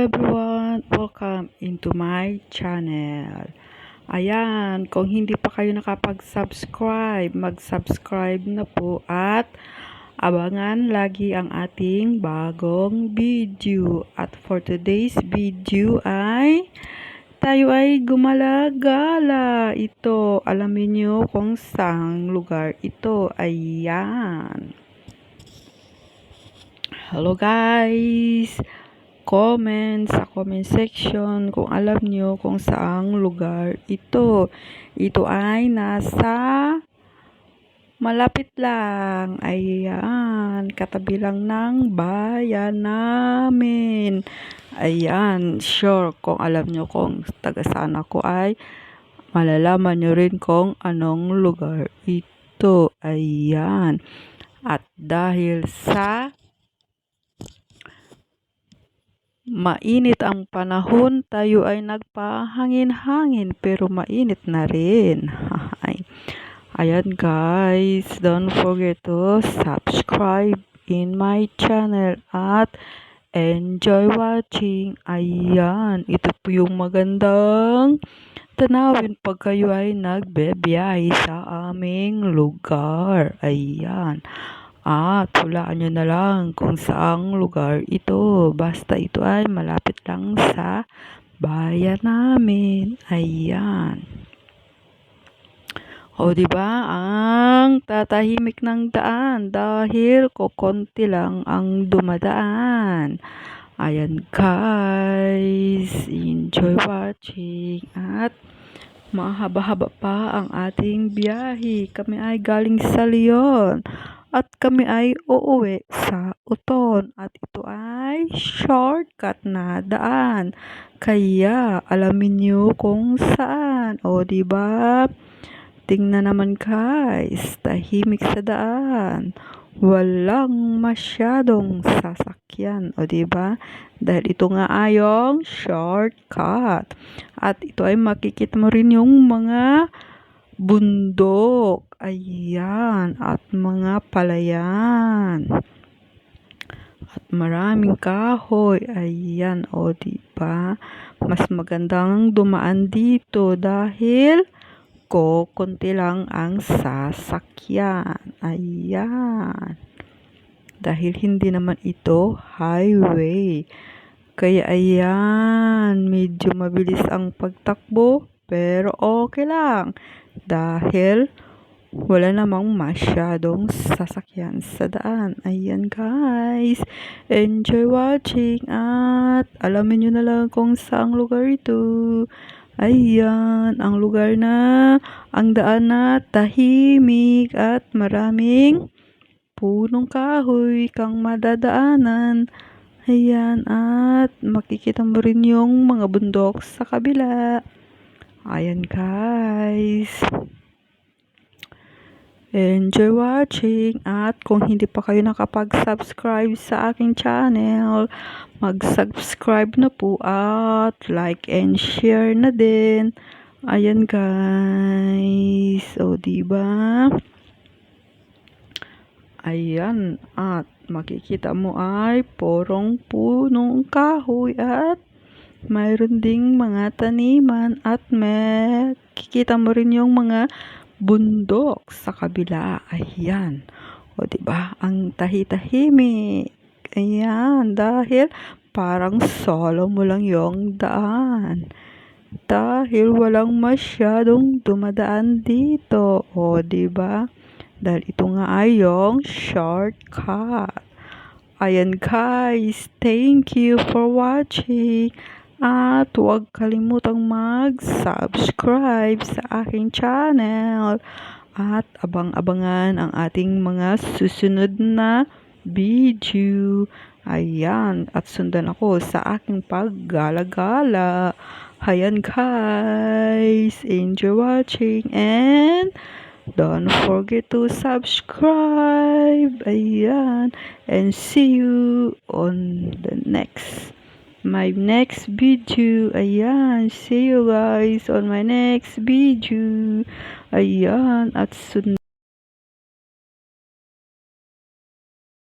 everyone! Welcome into my channel. Ayan, kung hindi pa kayo nakapag-subscribe, mag-subscribe na po at abangan lagi ang ating bagong video. At for today's video ay tayo ay gumala-gala. Ito, alamin nyo kung saang lugar ito. Ayan. Hello guys! Comment sa comment section kung alam nyo kung saang lugar ito. Ito ay nasa malapit lang. Ayan, katabi lang ng bayan namin. Ayan, sure kung alam nyo kung taga saan ako ay malalaman nyo rin kung anong lugar ito. Ayan. At dahil sa mainit ang panahon, tayo ay nagpahangin-hangin pero mainit na rin. Ayan guys, don't forget to subscribe in my channel at enjoy watching. Ayan, ito po yung magandang tanawin pag kayo ay nagbebiyahe sa aming lugar. Ayan. At hulaan nyo na lang kung saang lugar ito. Basta ito ay malapit lang sa bayan namin. Ayan. O diba, ang tatahimik ng daan dahil kokonti lang ang dumadaan. Ayan guys, enjoy watching at mahaba-haba pa ang ating biyahe. Kami ay galing sa Leon at kami ay uuwi sa Uton at ito ay shortcut na daan. Kaya alamin nyo kung saan. O diba? Tingnan naman guys, tahimik sa daan. Walang masyadong sasakyan. O diba? Dahil ito nga ay yung shortcut. At ito ay makikita mo rin yung mga bundok. Ayan. At mga palayan. At maraming kahoy. Ayan. O diba? Mas magandang dumaan dito dahil konti lang ang sasakyan. Ayan. Dahil hindi naman ito highway. Kaya ayan, medyo mabilis ang pagtakbo, pero okay lang. Dahil wala namang masyadong sasakyan sa daan. Ayan guys, enjoy watching at alamin nyo na lang kung saang lugar ito. Ayan, ang lugar na, ang daan na tahimik at maraming punong kahoy kang madadaanan. Ayan, at makikita mo rin yung mga bundok sa kabila. Ayan guys. Enjoy watching at kung hindi pa kayo nakapag-subscribe sa aking channel, mag-subscribe na po at like and share na din. Ayan guys. O diba? Ayan, at makikita mo ay porong punong kahoy at mayroon ding mga taniman at makikita mo rin yung mga bundok sa kabila. Ayan. O diba? Ang tahitahimik. Ayan, dahil parang solo mo lang yung daan. Dahil walang masyadong dumadaan dito. O diba? Dahil ito nga ay yung shortcut. Ayan guys, thank you for watching. At huwag kalimutang mag-subscribe sa aking channel. At abang-abangan ang ating mga susunod na video. Ayan, at sundan ako sa aking paggala-gala. Ayan guys, enjoy watching and don't forget to subscribe. Ayan. And see you on the my next video. Ayan. See you guys on my next video. Ayan. At sunod.